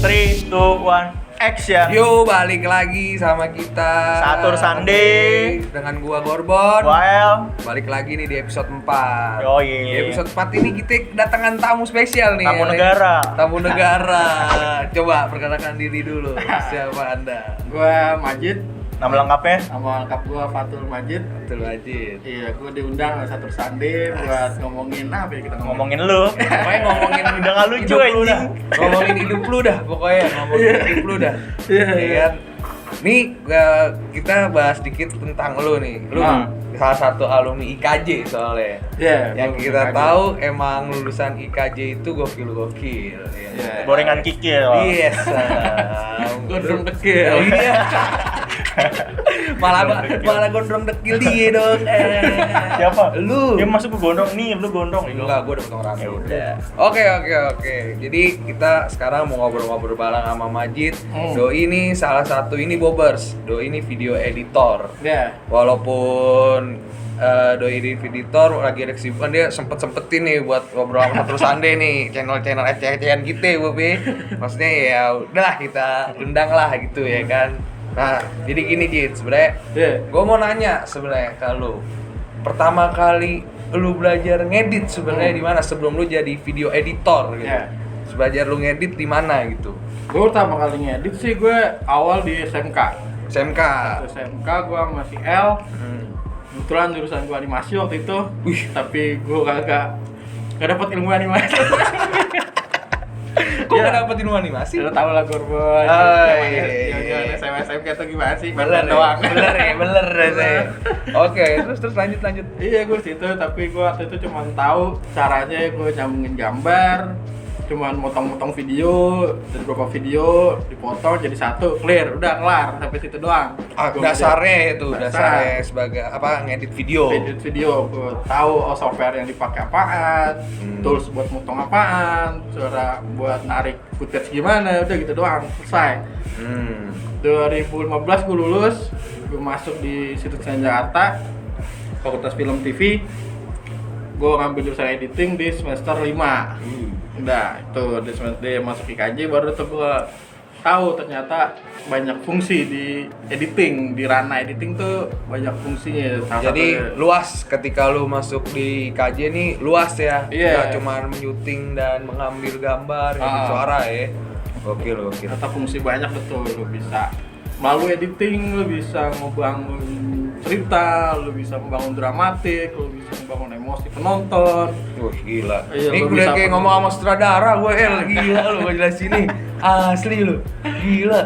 3, 2, 1, action. Yo, balik lagi sama kita Satur Sunday dengan gua Gorbon. Well, Balik lagi nih di episode 4. Yoi. Di episode 4 ini kita kedatangan tamu spesial nih. Tamu negara. Tamu negara. Coba perkenalkan diri dulu. Siapa Anda? Gua Majid, nama lengkapnya? nama lengkap gua Fatul Majid. Betul Majid. Iya, gua diundang oleh Satur Sunday buat ngomongin apa ya kita Ngomongin lu. Pokoknya ngomongin Udah nggak lucu, hidup lu anjing. dah. Ngomongin hidup lu dah pokoknya, ngomongin hidup lu dah. Iya, Iya kan? Nih kita bahas dikit tentang lu nih. Lu salah satu alumni IKJ soalnya. Iya, Yang gua kita IKJ. tahu emang lulusan IKJ itu gokil-gokil. Iya. Gorengan kikil. Yes. Gondrong dekil. Oh, iya. malah gondrong dekil dia dong. Siapa? Lu. Ya masuk gua gondrong nih, lu gondrong. Enggak, gue udah potong rambut. Ya udah. Oke. Jadi kita sekarang mau ngobrol-ngobrol bareng sama Majid. Doi ini salah satu ini Bobers. Doi ini video editor. Iya. Walaupun Doi di editor lagi ada kesibukan, dia sempet-sempetin nih buat ngobrol sama Satur Sunday nih, channel eceh-ecehan gitu ya, Bobi. Maksudnya ya udahlah kita undang lah gitu ya kan. Nah, jadi gini Jid, sebenarnya Iya. gue mau nanya sebenarnya ke lu. Pertama kali lu belajar ngedit sebenarnya di mana sebelum lu jadi video editor gitu. Iya. Belajar lu ngedit di mana gitu. Gua pertama kali ngedit sih gua awal di SMK. SMK. Waktu SMK gua masih L. Hmm. Kebetulan jurusan gua animasi waktu itu. Wih. Tapi gua kagak dapet ilmu animasi. Kok Ya. gak dapet ilmu animasi? Lu tau lah Gorbon. Oh, iya. SMK itu gimana sih? Bener Bener doang. bener ya. Oke, terus lanjut. Iya, gue situ, tapi gue waktu itu cuma tahu caranya gue nyambungin gambar, cuman motong-motong video, dan beberapa video dipotong jadi satu, clear, udah kelar sampai situ doang. Gua Dasarnya itu, Dasar. dasarnya sebagai apa ngedit video. edit video, gue tahu software yang dipakai apaan, tools buat motong apaan, cara buat narik footage gimana, udah gitu doang, selesai. Hmm. 2015 gue lulus, gue masuk di Situs Jakarta, Fakultas Film TV. Gue ngambil jurusan editing di semester 5. Udah, itu di semester dia masuk IKJ baru tuh gue tahu ternyata banyak fungsi di editing, di ranah editing tuh banyak fungsinya. Jadi luas ketika lu masuk di KJ nih luas ya. Iya. Gak cuma menyuting dan mengambil gambar, ngedit Ah. suara ya. Gokil. ternyata fungsi banyak betul, lu bisa melalui editing lu bisa ngebangun cerita, lu bisa membangun dramatik, lu bisa membangun emosi penonton. Wah gila. Iya, Ini lu gue bisa kayak ngomong sama sutradara gue, gila lu gue jelasin nih. Asli lu. Gila.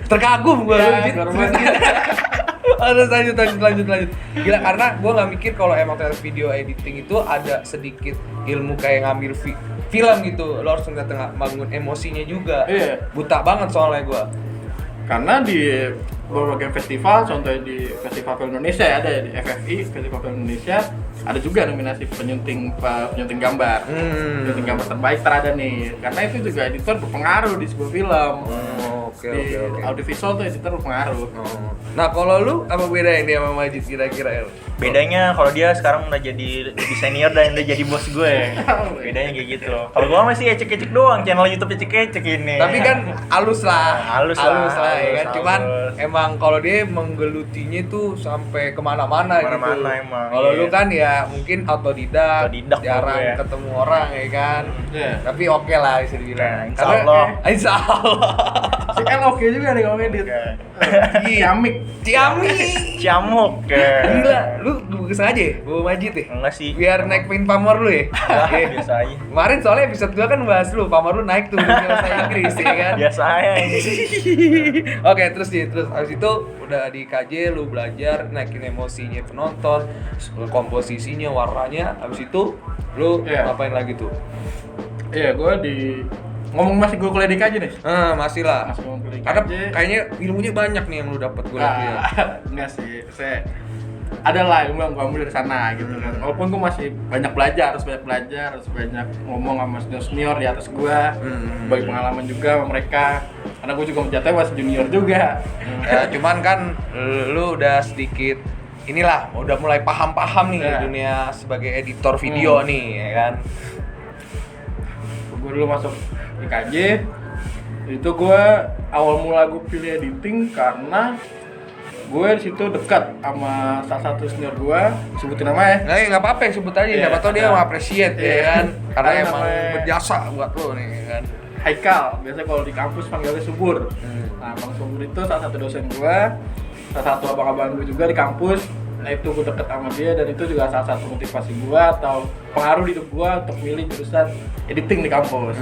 Terkagum gue Ya, lu. Jit. Gorbon. Harus lanjut. Gila, karena gue nggak mikir kalau emang ternyata video editing itu ada sedikit ilmu kayak ngambil film gitu. Lo harus ternyata bangun emosinya juga. Iya. Buta banget soalnya gue. Karena di berbagai festival, contohnya di Festival Film Indonesia ya, ada di FFI, Festival Film Indonesia, ada juga nominasi penyunting gambar. Penyunting gambar terbaik terada nih. Karena itu juga editor berpengaruh di sebuah film. Oke. Di audiovisual tuh editor berpengaruh. Nah kalau lu apa bedanya dia sama Majid kira-kira El? Bedanya kalau dia sekarang udah jadi lebih senior dan udah jadi bos gue. Bedanya kayak gitu. Kalau gua masih ecek-ecek doang, channel YouTube ecek-ecek ini. Tapi kan halus lah Halus ya lah, kan. halus. Cuman emang kalau dia menggelutinya tuh sampai kemana-mana gitu. Kemana-mana emang, Kalau iya. lu kan ya mungkin autodidak, Autodidak jarang gue. ketemu orang ya kan. Iya. Tapi oke lah bisa dibilang. Nah, insya Allah. Insya Allah. Si L oke juga nih kalau ngedit. Ciamik. Ciami. Ciamuk. Gila, lu sengaja ya bawa Majid ya? Enggak sih. Biar naik main pamor lu ya? Iya. Biasa aja. Kemarin soalnya episode 2 kan bahas lu, pamor lu naik tuh dengan bahasa Inggris ya kan? Biasa aja ini. Oke, terus habis itu udah di KJ lu belajar naikin emosinya penonton, komposisinya, warnanya, habis itu lu Iya. ngapain lagi tuh? Iya, gue masih gue kuliah di KJ nih. Masih lah. Masih ngomong kuliah di Karena KJ. kayaknya ilmunya banyak nih yang lu dapat gue lihat ya. Enggak sih, saya ada lah ilmu yang gue ambil dari sana gitu kan. Walaupun gue masih banyak belajar, harus banyak ngomong sama senior di atas gue, bagi pengalaman juga sama mereka. Karena gue juga jatuhnya masih junior juga. Ya, cuman kan lu udah sedikit inilah udah mulai paham-paham nih di Ya. dunia sebagai editor video nih ya kan. Gue dulu masuk di KJ, Itu gue awal mula gue pilih editing karena gue di situ dekat sama salah satu senior gue, sebutin namanya. Nah, nggak apa-apa, sebut aja. Iya, Siapa tahu dia mau appreciate ya kan, karena Karena emang namanya- berjasa buat lo nih kan. Haikal, biasanya kalau di kampus panggilnya Subur. Nah, Bang Subur itu salah satu dosen gue, salah satu abang-abang gue juga di kampus. Nah, itu gue deket sama dia dan itu juga salah satu motivasi gue atau pengaruh di hidup gue untuk milih jurusan editing di kampus.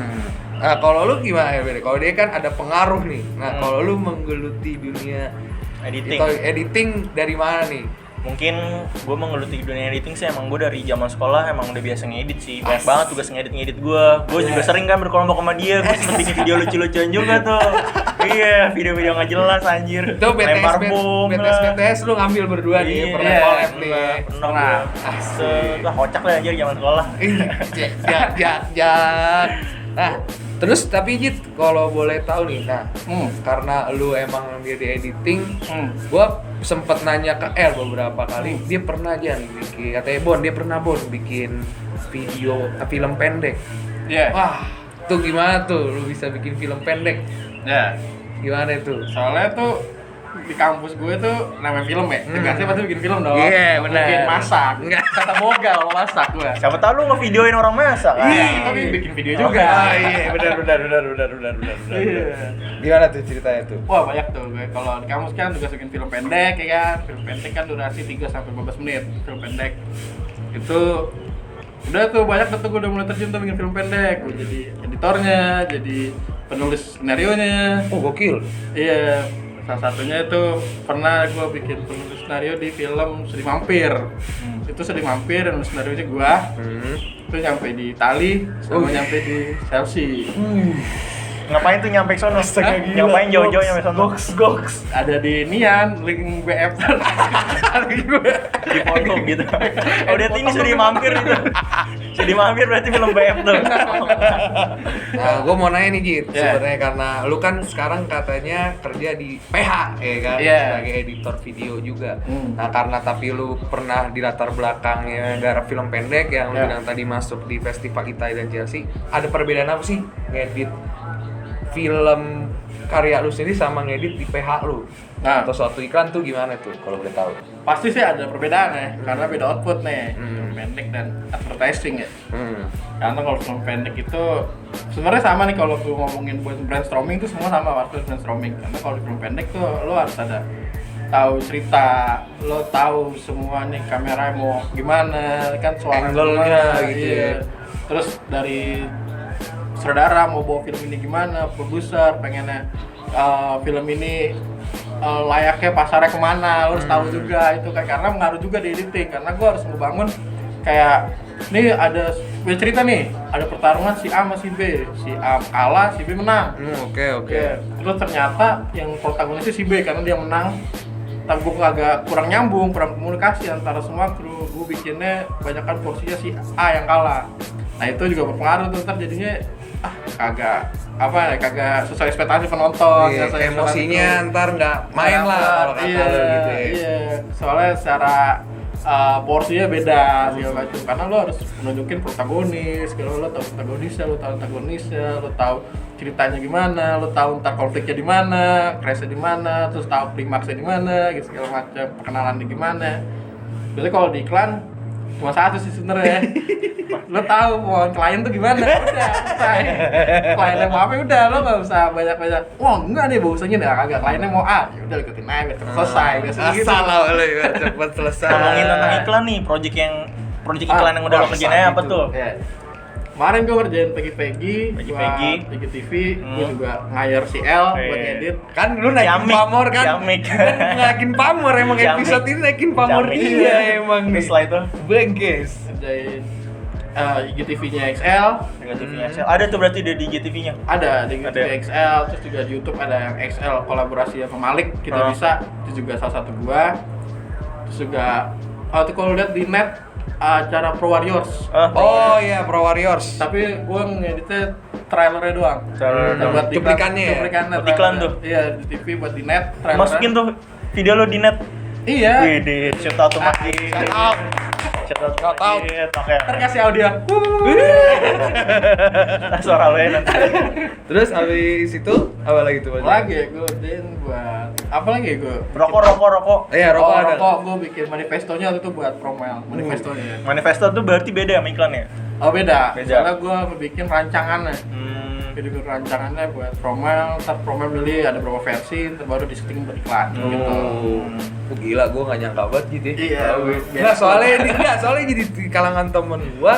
Nah, kalau lu gimana ya, Bede? Kalau dia kan ada pengaruh nih. Nah, kalau lu menggeluti dunia Editing. editing dari mana nih? Mungkin gue menggeluti dunia editing sih emang gue dari zaman sekolah emang udah biasa ngedit sih. Banyak banget tugas ngedit gue. Gue juga sering kan berkelompok sama dia. Gue sempet bikin video lucu-lucuan juga tuh. Iya, video-video nggak jelas anjir. Itu Lempar bom lah. BTS lu ngambil berdua nih, pernah Iya, collab nih. Pernah. Lah kocak lah anjir zaman sekolah. Jak. Nah, terus tapi Jit, kalau boleh tahu nih, nah, karena lu emang dia di editing, gua sempet nanya ke El beberapa kali, dia pernah aja nih bikin, katanya dia pernah bikin video film pendek. Iya. Wah, tuh gimana tuh, lu bisa bikin film pendek? Ya. Gimana tuh? Soalnya tuh di kampus gue tuh namanya film ya, tegasnya pasti bikin film dong. Iya, benar. Bikin masak. Enggak. Kata boga kalau masak gue. Siapa tahu lu ngevideoin orang masak kan? Tapi bikin video juga. Ah, iya, benar. Iya. Gimana tuh ceritanya tuh? Wah, banyak tuh gue. Kalau di kampus kan tugas bikin film pendek ya kan. Film pendek kan durasi 3 sampai 15 menit. Film pendek. Itu udah tuh banyak tuh gue udah mulai terjun tuh bikin film pendek. Gue jadi editornya, jadi penulis skenarionya. Oh, gokil. Iya, salah satunya itu pernah gue bikin penulis skenario di film Sedih Mampir. Itu Sedih Mampir dan skenario nya gue. Itu nyampe di Itali, sama nyampe di Chelsea. Ngapain tuh nyampe sono? Ngapain jauh-jauh nyampe sono? Goks. Ada di Nian, link BF. Di foto gitu. Oh dia ini sudah mampir itu. Sudah mampir berarti film BF tuh. Nah, gue mau nanya nih Jit, Yeah. sebenarnya karena lu kan sekarang katanya kerja di PH ya kan, Yeah. sebagai editor video juga. Hmm. Nah, karena tapi lu pernah di latar belakangnya garap film pendek yang lu Yeah. bilang tadi masuk di Festival Italia dan Chelsea, ada perbedaan apa sih ngedit film karya lu sendiri sama ngedit di PH lu? Nah. Atau suatu iklan tuh gimana tuh kalau boleh tahu? Pasti sih ada perbedaan ya, karena beda output nih, film pendek dan advertising ya. Karena kalau film pendek itu sebenarnya sama nih, kalau gue ngomongin buat brainstorming itu semua sama waktu brainstorming. Karena kalau di film pendek tuh lo harus ada tahu cerita, lo tahu semua nih kamera mau gimana, kan suara Angle-nya gimana, gitu iya. ya. Terus dari sutradara mau bawa film ini gimana, produser pengennya film ini layaknya pasarnya kemana, lo harus tahu juga itu kan, karena mengaruh juga di editing. Karena gue harus ngebangun kayak nih ada cerita nih, ada pertarungan si A sama si B, si A kalah, si B menang. Oke. Ya, terus ternyata yang protagonisnya si B karena dia menang. Tapi gue agak kurang nyambung, kurang komunikasi antara semua kru. Gue bikinnya kebanyakan porsinya si A yang kalah. Nah itu juga berpengaruh tuh, ntar jadinya kagak sesuai ekspektasi penonton. Iya, nggak sesuai emosinya ekspektasi ntar nggak main lah kalau kata iya, lu gitu ya. Iya, soalnya secara porsinya beda segala macam. Karena lo harus menunjukin protagonis, kalau lo tahu protagonisnya, lo tahu antagonisnya, lo tahu ceritanya gimana, lo tahu ntar konfliknya di mana, crashnya di mana, terus tahu klimaksnya di mana, gitu segala macam, perkenalannya gimana. Biasanya kalau di iklan cuma satu sih sebenarnya. Lo tahu mau klien tuh gimana, udah selesai. Kliennya mau apa udah, lo nggak usah banyak-banyak. Wah enggak nih bagusnya dah kagak, kliennya mau A, ya udah ikutin aja biar cepet selesai. Biasanya gitu. Asal lah lu ya, cepet selesai. Ngomongin tentang iklan nih, project iklan yang udah lo kerjain aja apa tuh? Ya. Kemarin gue ngerjain Peggy buat Peggy. Peggy TV, gue juga ngajar si L buat Iya. ngedit. Kan lu naikin Ciamik. pamor kan? Ciamik. Kan naikin pamor emang Ciamik. episode ini naikin pamor Ciamik. iya emang nih. Terus setelah itu Bengkes. Ngerjain IGTV-nya XL, IGTV-nya XL. Ada tuh berarti di IGTV-nya. ada di IGTV Ada. XL, terus juga di YouTube ada yang XL kolaborasi sama Malik, kita bisa, itu juga salah satu gua. Terus juga tuh kalau lihat di net acara Pro Warriors, Oh iya, Pro Warriors. tapi gua ngeditnya trailernya doang. Trailer doang. Buat Cuplikannya ya? cuplikannya, Buat iklan tuh? Iya, di TV buat di net trailernya. Masukin tuh video lo di net. Iya. Wih, di shout out tuh Mas. Shout out. Shout out Shout out. Oke. Ntar kasih audio. Nah, suara lo ya nanti. Terus habis itu apa lagi tuh? Lagi ya gue bikin buat apa lagi ya gue? Rokok. Iya, rokok ada. Rokok gue bikin manifestonya itu buat promoel manifestonya. Manifesto tuh berarti beda sama iklan ya? Oh beda. Beda. Soalnya gue bikin rancangannya. Jadi rancangannya buat promel, ntar promel milih ada berapa versi, ntar baru di syuting beriklan gitu. Gila, gue gak nyangka banget gitu ya. Iya. Nggak, soalnya jadi di kalangan temen gue,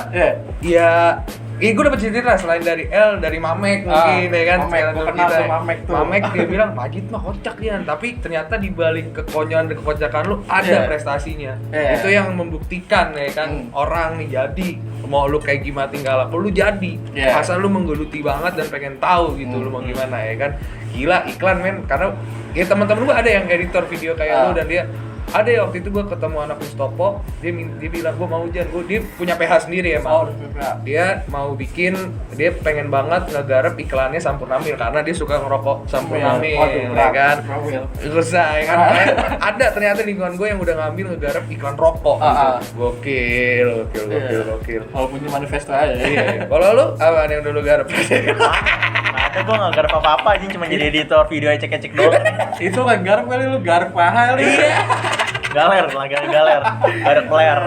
Iya. ya gue dapet cerita selain dari dari Mamek mungkin ya kan. Mamek, sekarang gua dulu kenal kita tuh ya. Mamek tuh. Mamek dia bilang, Majid mah kocak dia. Tapi ternyata di balik kekonyolan dan kekocakan lu ada Iya. prestasinya. Iya. Itu yang membuktikan ya kan, orang nih jadi. Mau lu kayak gimana tinggal aku, lu jadi. Iya. Asal lu menggeluti banget dan pengen tahu gitu lu mau gimana ya kan. Gila iklan men, karena ya teman-teman gua ada yang editor video kayak lu dan dia ada ya waktu itu gua ketemu anak Mustopo, dia bilang gua mau dia punya PH sendiri emang. Dia mau bikin, dia pengen banget ngegarap iklannya Sampurnamil karena dia suka ngerokok Sampurnamil ya kan. Susah ya kan. Ada ternyata lingkungan gue yang udah ngambil ngegarap iklan rokok gitu. Gokil. Kalau punya manifesto aja. Iya. Kalau lu apa yang udah lu garap? Nah, ada gue nggak garap apa-apa aja, cuma jadi editor video ecek-ecek doang. Itu kan garap kali lu garap paha kali. Galer, garap ler.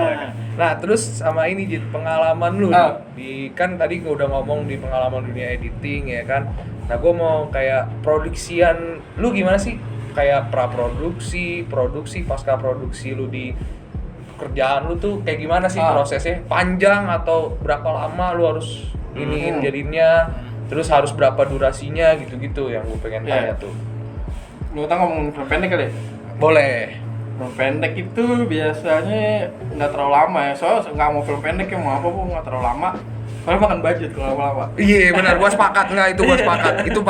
Nah, terus sama ini Jit, pengalaman lu Ah. di kan tadi gue udah ngomong di pengalaman dunia editing ya kan. Nah, gue mau kayak produksian lu gimana sih? Kayak praproduksi, produksi, pasca produksi lu di kerjaan lu tuh kayak gimana sih prosesnya? Panjang atau berapa lama lu harus iniin jadinya? Terus harus berapa durasinya gitu-gitu yang gue pengen tanya tuh. Lu tak ngomongin film pendek kali ya? Boleh. Film pendek itu biasanya nggak terlalu lama ya, soalnya nggak mau film pendek yang mau apa pun nggak terlalu lama. Soalnya makan budget kalau lama-lama. Iya benar, gua sepakat nggak itu gua sepakat. Itu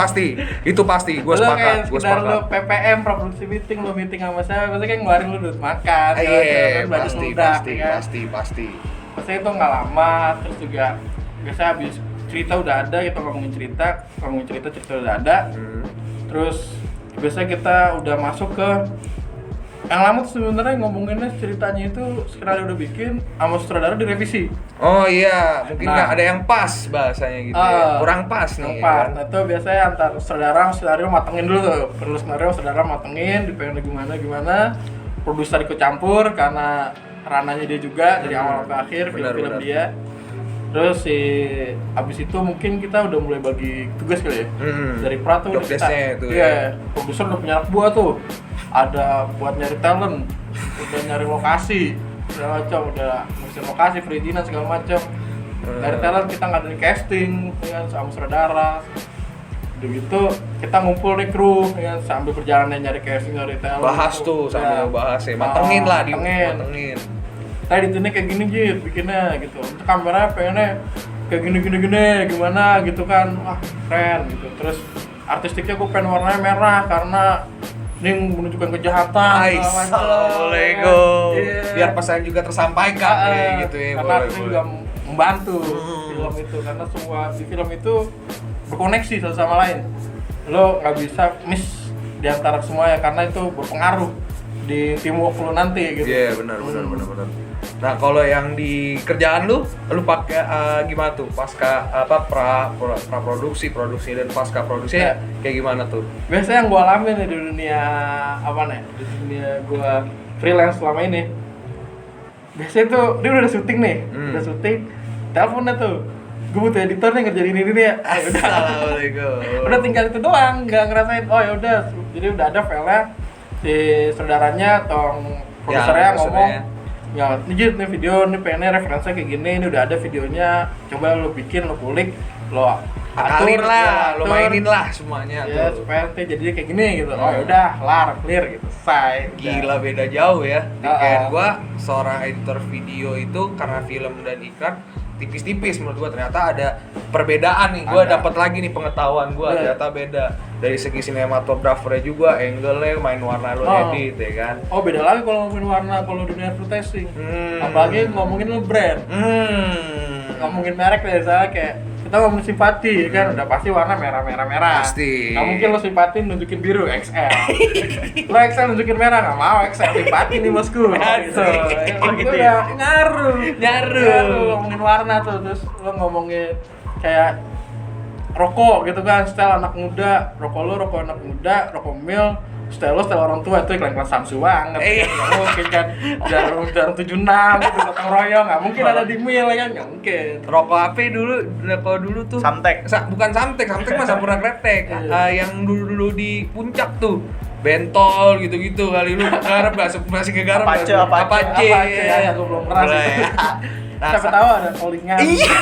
pasti gua sepakat. Lu kayak lu PPM, praproduksi meeting, lu meeting sama saya, pasti kan ngeluarin lu duit makan. Iya, budget pasti, meledak, pasti, ya kan? pasti. Pasti itu nggak lama, terus juga biasa habis cerita udah ada, kita ngomongin cerita udah ada. Terus biasa kita udah masuk ke yang lama tuh sebenarnya ngomonginnya ceritanya itu skenario udah bikin sama sutradara direvisi. Oh iya, mungkin Nah. nggak ada yang pas bahasanya gitu ya. Kurang pas nih. Pas. Kan? Nah, itu biasanya antar sutradara sama skenario matengin dulu tuh. Perlu skenario sutradara matengin, dipengen gimana. Produser ikut campur karena ranahnya dia juga dari awal sampai akhir film-film dia. Terus abis itu mungkin kita udah mulai bagi tugas kali ya. Dari pra tuh Job desk-nya itu iya, produser udah punya anak buah tuh. Ada buat nyari talent, udah nyari lokasi, segala macam, udah ngurusin lokasi, perizinan segala macam. Dari talent kita ngadain casting ya, sama sutradara. Udah gitu kita ngumpul nih kru ya, sambil perjalanan nyari casting, nyari talent. Bahas tuh sambil bahas ya. Matengin lah matengin. Tadi ini kayak gini Jit bikinnya gitu. Untuk kamera pengennya kayak gini gimana gitu kan. Wah, keren gitu. Terus artistiknya gue pengen warnanya merah karena ini menunjukkan kejahatan. Assalamualaikum. Biar pesan juga tersampaikan kayak gitu ya. Karena artisnya juga membantu film itu karena semua di film itu berkoneksi satu sama lain. Lo nggak bisa miss di antara semua ya karena itu berpengaruh di teamwork lo nanti gitu. Iya, benar. Nah, kalau yang di kerjaan lu pakai gimana tuh? Pasca produksi dan pasca produksi kayak gimana tuh? Biasanya yang gua alamin nih di dunia apa nih? Di dunia gua freelance selama ini. Biasanya tuh dia udah syuting nih, udah syuting, teleponnya tuh. Gue butuh editor nih ngerjain ini ya. Assalamualaikum. Udah tinggal itu doang, nggak ngerasain. Oh ya udah, jadi udah ada filenya si saudaranya atau produsernya ngomong. Ya, ini video, ini pengennya referensinya kayak gini, ini udah ada videonya, coba lo bikin, lo kulik, lo akalin atur, lah, lo atur. mainin lah semuanya Ya, tuh. supaya nanti jadinya kayak gini gitu. Oh yaudah, clear gitu, selesai. Gila beda jauh ya. Di Ah. gua seorang editor video itu karena film dan iklan tipis-tipis menurut gua ternyata ada perbedaan nih. Gua Ada. dapat lagi nih pengetahuan gua ternyata beda. Dari segi sinematografernya juga, angle-nya, main warna lo edit ya kan. Oh beda lagi kalau ngomongin warna, kalau dunia advertising. Apalagi ngomongin lo brand. Ngomongin merek deh, misalnya kayak kita ngomongin simpati kan, udah pasti warna merah. Pasti. Nggak mungkin lo simpati nunjukin biru XL. Lo XL nunjukin merah, nggak mau XL simpati nih bosku. Gitu. gitu ya? ya? Ngaruh. Ngomongin warna tuh, terus lo ngomongin kayak rokok gitu kan, style anak muda, rokok lo rokok anak muda, rokok mil, style lo style orang tua itu iklan Samsu banget. Nggak mungkin kan, jarum 76 gitu, gotong royong, nggak mungkin ada di mil kan, nggak mungkin. Rokok apa dulu tuh? Samtek. Bukan samtek mah Sampurna Kretek. Yang dulu di puncak tuh. Bentol gitu-gitu kali lu garap masih ke garap. Apache. Ya, gue belum pernah sih. Siapa tahu ada callingan. Iya.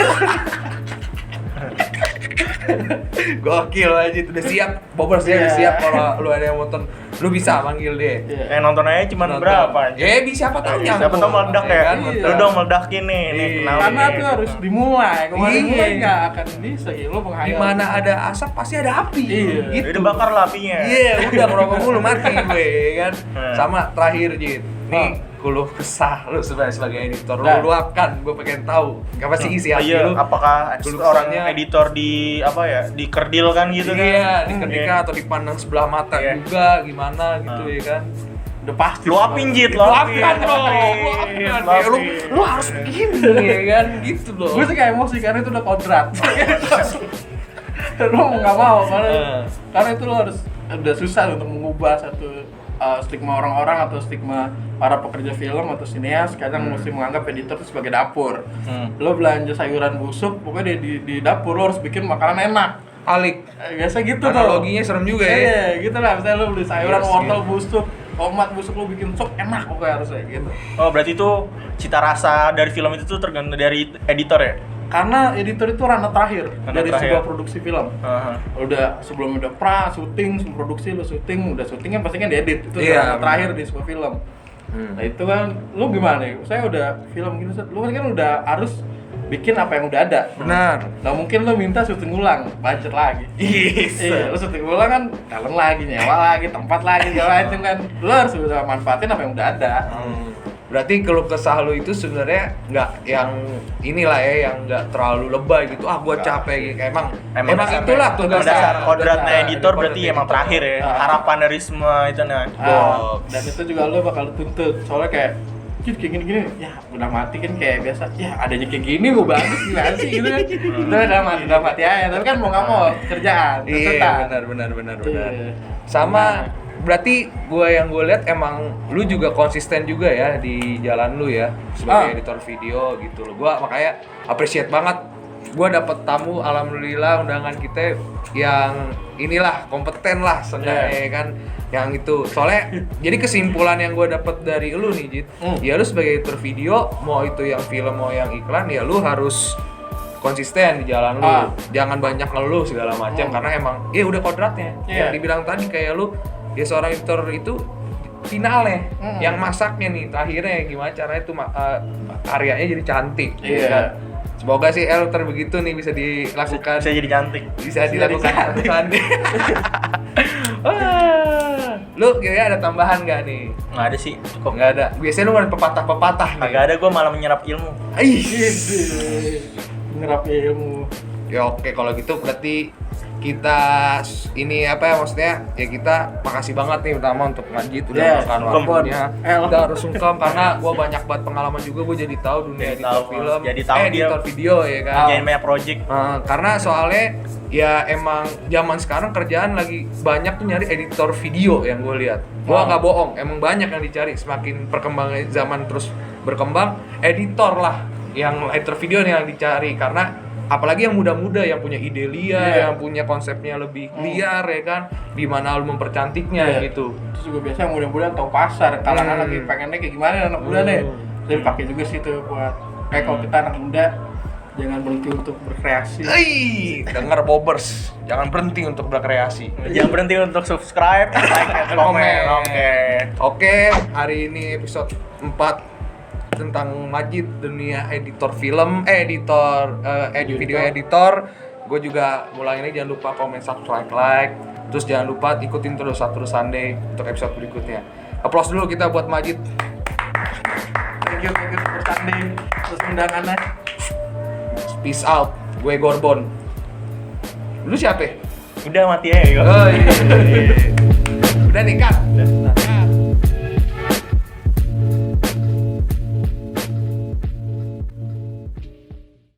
Gokil aja, udah siap, Bobers ya, udah siap kalau lu ada yang nonton, lu bisa manggil deh. Nonton aja cuma Nonton. berapa aja. Bisa siapa tahu nyambung. Siapa tahu meledak ya? Kan? Lu dong meledakin nih kenal Karena nih. tuh harus dimulai. Kalau nggak Iya. dimulai nggak akan bisa. Ya, lo Di menghayal. mana ada asap pasti ada api. Iya. Gitu. Udah bakar lah apinya. Iya, udah ngerokok mulu mati gue kan. Hmm. Sama terakhir Jit. Nih, keluh kesah lu sebagai editor, lu Nah. luapkan, gue pengen tahu. Apa sih isi hati Iya, lu? apakah Keluh orang kesahnya. editor di apa ya, dikerdilkan gitu kan? Iya, diketika atau dipandang sebelah mata Iya. juga gimana gitu ya kan. Udah pasti. Luapin Jit, Luapkan bro, luapin. luapkan. Lu harus begini ya kan, gitu loh. Gue sih kayak emosi karena itu udah kodrat. Lo nggak mau karena itu lo harus udah susah untuk mengubah satu stigma orang-orang atau stigma para pekerja film atau sineas. Kadang mesti menganggap editor itu sebagai dapur. Lo belanja sayuran busuk, pokoknya di dapur lo harus bikin makanan enak. Alik. Biasa gitu tuh. Analoginya serem juga ya. Iya, gitu lah. Misalnya lo beli sayuran Yes, wortel iya. busuk, tomat busuk, lo bikin sup enak pokoknya harusnya gitu. Oh, berarti itu cita rasa dari film itu tuh tergantung dari editor ya? Karena editor itu ranah terakhir dari terakhir. sebuah produksi film. Udah sebelum udah syuting, sebelum produksi lo syuting, udah syuting kan pasti kan diedit. Itu Iya, ranah terakhir di sebuah film. Nah itu kan, lu gimana ya? Saya udah film gini, lu kan udah harus bikin apa yang udah ada. Benar. Nggak mungkin lu minta syuting ulang, budget lagi. Iya, lu syuting ulang kan talent lagi, nyewa lagi, tempat lagi, segala macam kan. Lu harus udah manfaatin apa yang udah ada. Berarti keluh kesah lu itu sebenarnya nggak yang inilah ya, yang nggak terlalu lebay gitu. Gua capek gitu. Emang dasar- itulah tugas dasar kodratnya dasar- editor berarti emang terakhir ya. Harapan dari semua itu nah. Dan itu juga lo bakal tuntut, soalnya kayak Cid, kayak gini-gini, ya udah mati kan kayak biasa, ya adanya kayak gini mau bagus gimana sih gitu kan. Itu udah mati aja, tapi kan mau nggak mau kerjaan, tuntutan. Iya, benar. Iya. Sama berarti yang gue lihat emang lu juga konsisten juga ya di jalan lu ya sebagai editor video gitu loh. Gua makanya appreciate banget. Gua dapet tamu, alhamdulillah undangan kita yang inilah kompeten lah seenggaknya kan, yang itu. Soalnya jadi kesimpulan yang gue dapet dari lu nih Jit, ya lu sebagai editor video, mau itu yang film mau yang iklan, ya lu harus konsisten di jalan lu. Jangan banyak ngeluh segala macam karena emang ya udah kodratnya. Yang dibilang tadi kayak lu, ya seorang editor itu finalnya, yang masaknya nih, akhirnya gimana caranya tuh karyanya jadi cantik. Iya. Kan? Semoga sih begitu nih bisa dilakukan, Bisa jadi cantik. bisa dilakukan cantik. Lu kira ada tambahan nggak nih? Nggak ada sih, cukup. Nggak ada. Biasanya lu ada pepatah-pepatah nih. Kagak ada, gue malah menyerap ilmu. Ih. Ngerap ilmu. Ya oke, kalau gitu berarti kita ini apa ya, maksudnya ya kita makasih banget nih utama untuk Majid udah makan waktunya. Kita harus sungkem karena gue banyak banget pengalaman juga, gue jadi tahu dunia Jadi editor tahu, film, jadi tahu editor dia video ya kan. Jangan banyak project. Karena soalnya ya emang zaman sekarang kerjaan lagi banyak tuh nyari editor video yang gue lihat. Gue nggak bohong, emang banyak yang dicari. Semakin perkembangan zaman terus berkembang, editor lah yang editor video nih yang dicari, karena apalagi yang muda-muda yang punya ide liar, yang punya konsepnya lebih liar ya kan, di mana lu mempercantiknya gitu. Terus juga biasa yang muda-muda tahu pasar, kalangan lagi pengennya kayak gimana anak muda nih. Jadi pakai juga sih tuh buat kayak kalau kita anak muda jangan berhenti untuk berkreasi. Dengar Bobers, jangan berhenti untuk berkreasi. Jangan berhenti untuk subscribe, like, dan komen. Oke, hari ini episode 4 tentang Majid, dunia editor film, video editor. Gue juga mulai ini, jangan lupa komen, subscribe, like. Terus jangan lupa ikutin terus Sunday untuk episode berikutnya. Applause dulu kita buat Majid. Thank you for standing terus undangannya. Peace out. Gue Gorbon. Lu siapa? Udah mati aja. Oh iya. Udah nih, Kak.